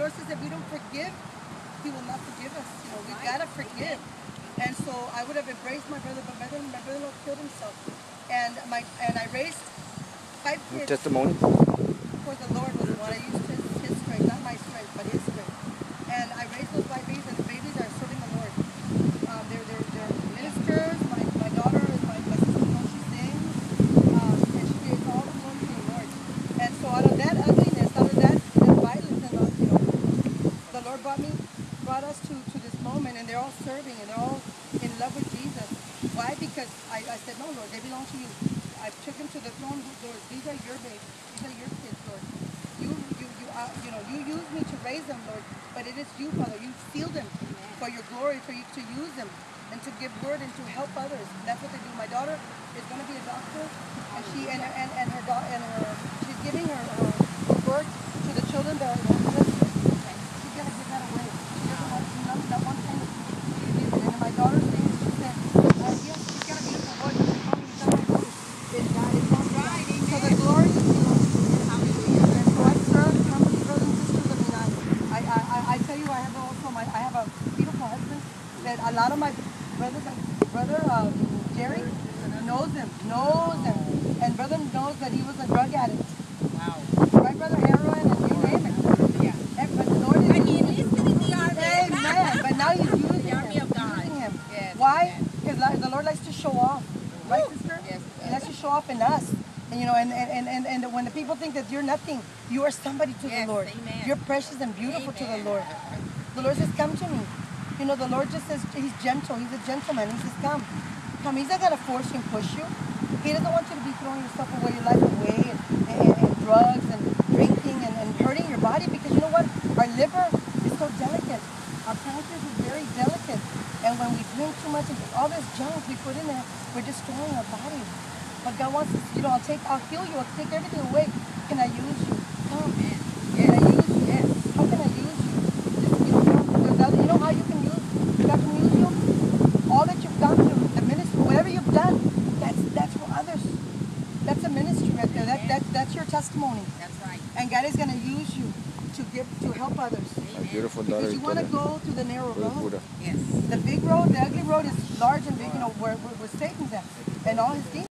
Lord says that we don't forgive, He will not forgive us. You know, we gotta forgive. And so I would have embraced my brother, but my brother-in-law killed himself. And I raised 5 kids. Testimony. For the Lord was the one. I used his strength, not my strength, but His strength. And I raised those 5 babies, and the babies are serving the Lord. They're ministers. My daughter is my sister-in-law. She sings, and she gives all the glory to the Lord. And so out of that ugliness, out of that violence, and the Lord brought us to this moment, and they're all serving, and they're all in love with Jesus. Why? Because I said, no, Lord, they belong to you. I took them to the throne, Lord. These are your babies. These are your kids, Lord. You use me to raise them, Lord. But it is you, Father. You sealed them for your glory, for you to use them and to give word and to help others. That's what they do. My daughter is going to be a doctor, and she's giving her word to the children that are homeless. She's going to give that away. She doesn't want not one penny. And my daughter says, she said, yes, she's going to be the Lord. It's not right. So the glory is yours. Hallelujah. And so I serve company, brothers and sisters. I tell you, I have a beautiful husband that a lot of my brother Jerry knows him, and brother knows that he was a drug addict. Wow. My brother heroin, and you name it. Yeah. But the Lord is enlisted in the army. Amen. But now He's using the army of God. Using him. Yes. Why? Because the Lord likes to show off, right, sister? Yes. He likes to show off in us. And and when the people think that you're nothing, you are somebody to the Lord. Amen. You're precious and beautiful to the Lord. The Lord says, come to me. You know, the Lord just says, He's gentle. He's a gentleman. He says, come. Come. He's not going to force you and push you. He doesn't want you to be throwing yourself away, your life away, and drugs and drinking and hurting your body, because you know what? Our liver is so delicate. Our pancreas is very delicate. And when we drink too much, and all this junk we put in there, we're destroying our body. But God wants us, you know, I'll heal you. I'll take everything away. Can I use you? Come. Can I use you? Yes. How can I use you? You know how you can use? God can use you. All that you've done through the ministry, whatever you've done, that's for others. That's a ministry right there. That's your testimony. That's right. And God is going to use you to help others. My beautiful daughter. Because you want to go to the narrow road. Yes. The big road, the ugly road is large and big. You know where Satan's at, and all his demons.